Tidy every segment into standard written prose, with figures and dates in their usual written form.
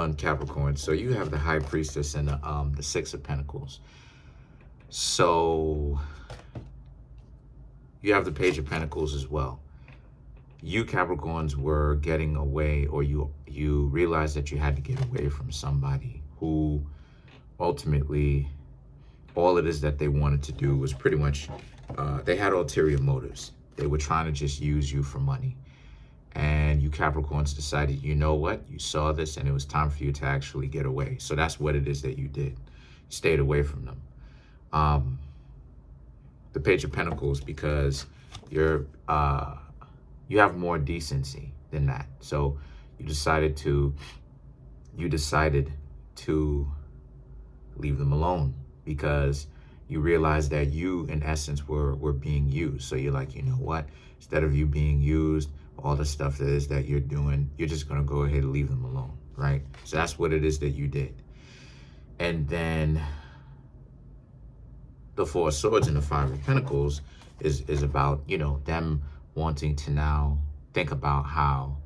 on Capricorn. So you have the High Priestess and the Six of Pentacles. So you have the Page of Pentacles as well. You Capricorns were getting away, or you realized that you had to get away from somebody who ultimately all it is that they wanted to do was pretty much, they had ulterior motives. They were trying to just use you for money. And you Capricorns decided, you know what? You saw this and it was time for you to actually get away. So that's what it is that you did. You stayed away from them. The Page of Pentacles, because you have more decency than that. So you decided to leave them alone, because you realize that you, in essence, were being used. So you're like, you know what? Instead of you being used, all the stuff that is that you're doing, you're just going to go ahead and leave them alone, right? So that's what it is that you did. And then the Four of Swords and the Five of Pentacles is about, you know, them wanting to now think about how,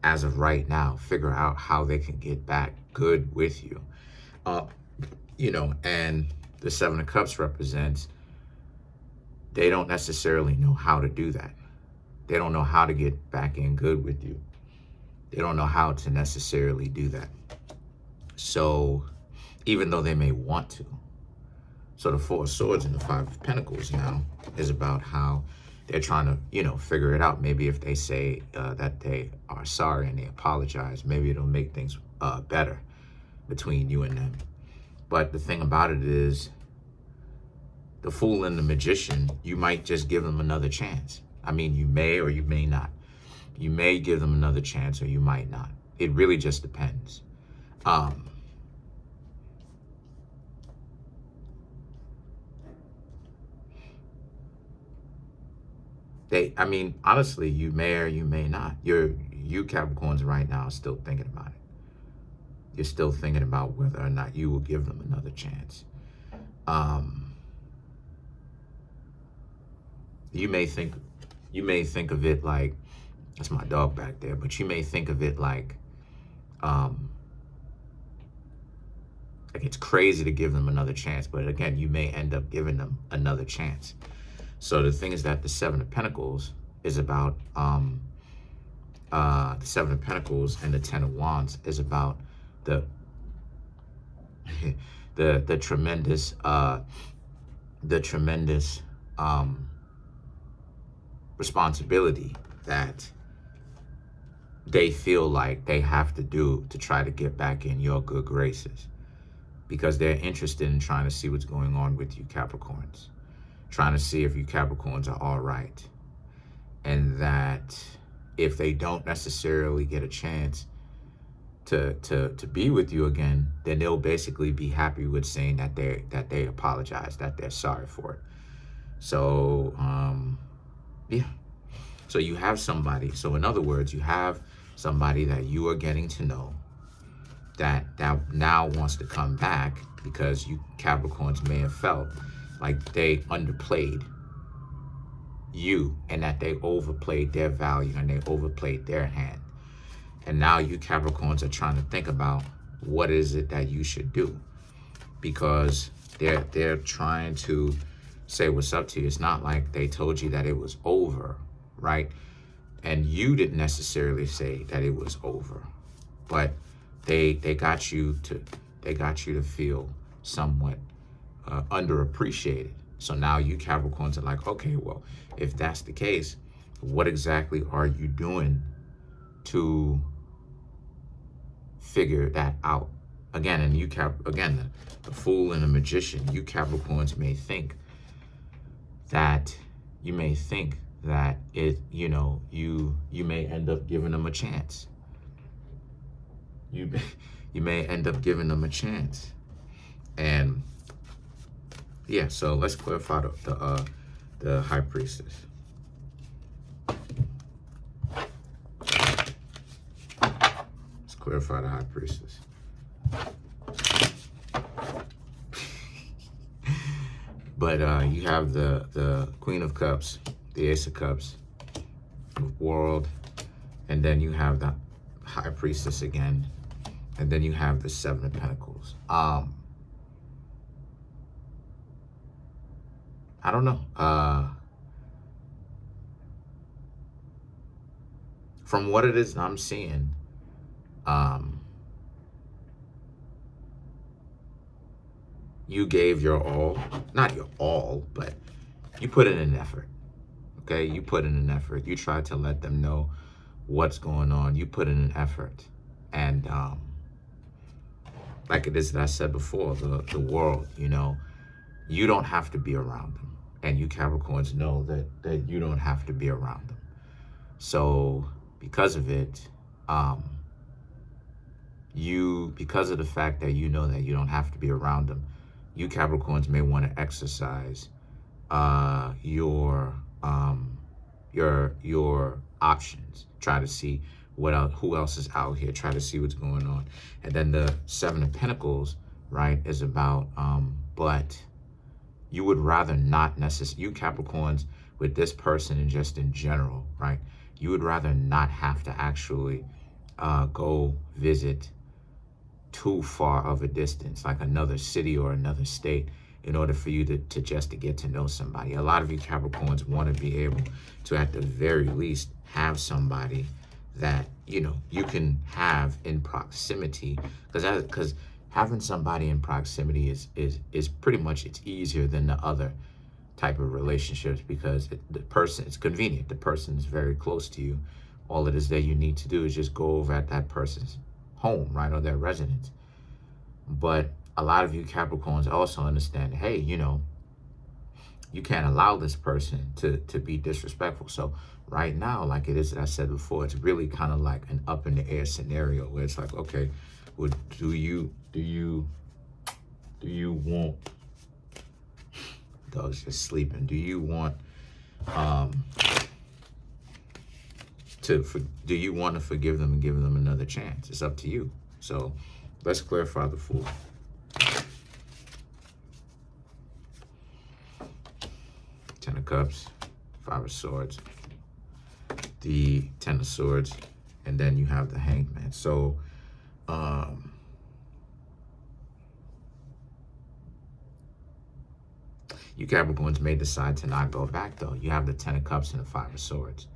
as of right now, figure out how they can get back good with you. You know, and the Seven of Cups represents, they don't necessarily know how to do that. They don't know how to get back in good with you. They don't know how to necessarily do that. So even though they may want to. So the Four of Swords and the Five of Pentacles now is about how they're trying to, you know, figure it out. Maybe if they say that they are sorry and they apologize, maybe it'll make things better between you and them. But the thing about it is, the Fool and the Magician, you might just give them another chance. I mean, you may or you may not. You may give them another chance or you might not. It really just depends. I mean, honestly, you may or you may not. You Capricorns right now are still thinking about it. You're still thinking about whether or not you will give them another chance. You may think of it like, that's my dog back there, but you may think of it like it's crazy to give them another chance, but again, you may end up giving them another chance. So the thing is that the Seven of Pentacles is about, the Seven of Pentacles and the Ten of Wands is about the tremendous responsibility that they feel like they have to do to try to get back in your good graces, because they're interested in trying to see what's going on with you Capricorns, trying to see if you Capricorns are all right, and that if they don't necessarily get a chance to be with you again, then they'll basically be happy with saying that they apologize, that they're sorry for it. So yeah. So you have somebody. So in other words, you have somebody that you are getting to know that now wants to come back, because you Capricorns may have felt like they underplayed you and that they overplayed their value and they overplayed their hand. And now you Capricorns are trying to think about what is it that you should do, because they're trying to say what's up to you. It's not like they told you that it was over, right? And you didn't necessarily say that it was over, but they got you to feel somewhat underappreciated. So now you Capricorns are like, okay, well, if that's the case, what exactly are you doing to figure that out? Again, and the Fool and the Magician, you Capricorns may think that it, you know, you may end up giving them a chance. You may end up giving them a chance. And yeah, so let's clarify the High Priestess. Let's clarify the High Priestess. But you have the Queen of Cups, the Ace of Cups, the World, and then you have the High Priestess again, And then you have the Seven of Pentacles. I don't know. From what it is I'm seeing, you gave your all. Not your all, but you put in an effort. Okay? You put in an effort. You tried to let them know what's going on. You put in an effort. And like it is that I said before, the world, you know, you don't have to be around them. And you Capricorns know that you don't have to be around them. So because of it, because of the fact that you know that you don't have to be around them, you Capricorns may want to exercise your options. Try to see who else is out here. Try to see what's going on. And then the Seven of Pentacles, right, is about but you would rather not necessarily, you Capricorns with this person and just in general, right, you would rather not have to actually go visit too far of a distance, like another city or another state, in order for you to get to know somebody. A lot of you Capricorns want to be able to, at the very least, have somebody that, you know, you can have in proximity, because having somebody in proximity is pretty much, it's easier than the other type of relationships, because the person, it's convenient. The person is very close to you. All it is that you need to do is just go over at that person's home, right, or their residence. But a lot of you Capricorns also understand, hey, you know, you can't allow this person to be disrespectful. So right now, like it is that I said before, it's really kind of like an up in the air scenario where it's like, okay, well, do you want, dog's just sleeping, do you want to forgive them and give them another chance? It's up to you. So let's clarify the Fool. Ten of Cups, Five of Swords, the Ten of Swords, and then you have the Hanged Man. So you Capricorns may decide to not go back, though. You have the Ten of Cups and the Five of Swords.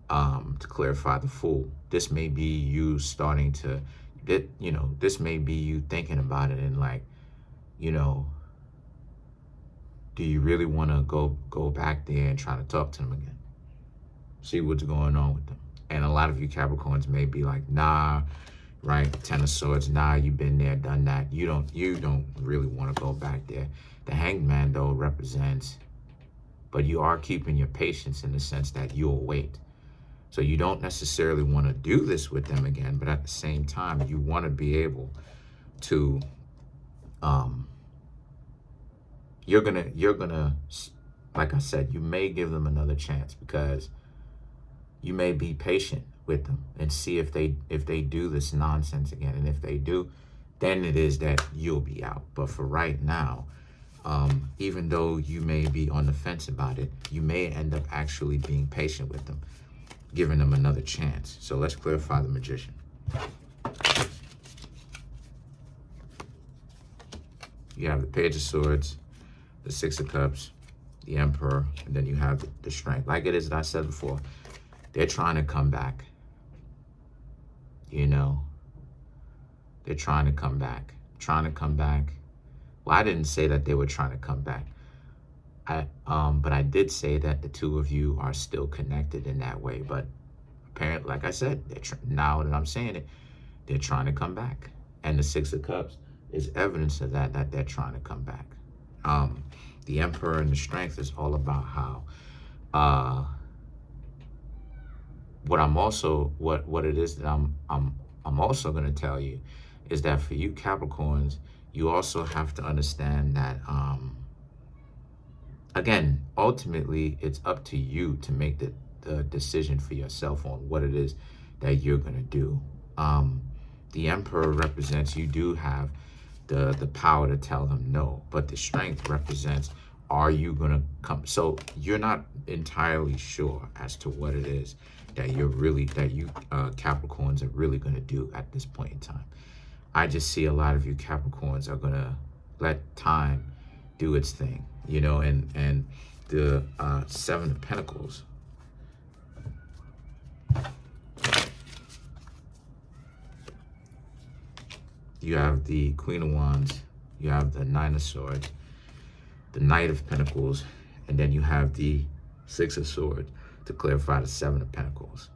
To clarify the Fool, this may be you starting to, you know, this may be you thinking about it and like, you know, do you really want to go back there and try to talk to them again? See what's going on with them. And a lot of you Capricorns may be like, nah, right? Ten of Swords, nah, you've been there, done that. You don't really want to go back there. The Hanged Man, though, represents, but you are keeping your patience in the sense that you'll wait. So you don't necessarily want to do this with them again, but at the same time, you want to be able to, you're gonna, like I said, you may give them another chance, because you may be patient with them and see if they do this nonsense again. And if they do, then it is that you'll be out. But for right now, even though you may be on the fence about it, you may end up actually being patient with them, giving them another chance. So let's clarify the Magician. You have the Page of Swords, the Six of Cups, the Emperor, and then you have the Strength. Like it is that I said before, they're trying to come back. You know, they're trying to come back. Well, I didn't say that they were trying to come back. But I did say that the two of you are still connected in that way. But apparently, like I said, now that I'm saying it, they're trying to come back. And the Six of Cups is evidence of that they're trying to come back. The Emperor and the Strength is all about how, what it is that I'm also going to tell you is that for you Capricorns, you also have to understand that, again, ultimately, it's up to you to make the decision for yourself on what it is that you're going to do. The Emperor represents, you do have the power to tell them no, but the Strength represents, are you going to come? So you're not entirely sure as to what it is that you Capricorns are really going to do at this point in time. I just see a lot of you Capricorns are going to let time do its thing, you know, and the Seven of Pentacles. You have the Queen of Wands, you have the Nine of Swords, the Knight of Pentacles, and then you have the Six of Swords to clarify the Seven of Pentacles.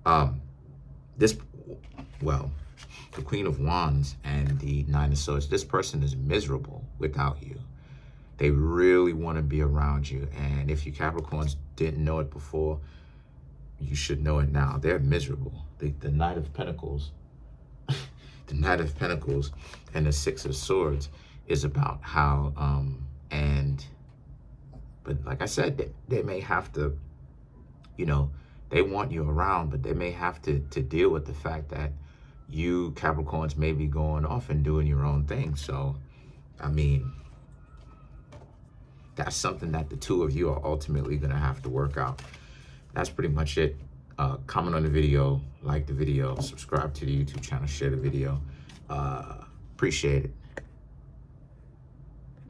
The Queen of Wands and the Nine of Swords, this person is miserable without you. They really want to be around you. And if you Capricorns didn't know it before, you should know it now. They're miserable. The Knight of Pentacles, the Knight of Pentacles and the Six of Swords is about how, but like I said, they may have to, you know, they want you around, but they may have to deal with the fact that you Capricorns may be going off and doing your own thing. So, I mean, that's something that the two of you are ultimately going to have to work out. That's pretty much it. Comment on the video, like the video, subscribe to the YouTube channel, share the video. Appreciate it.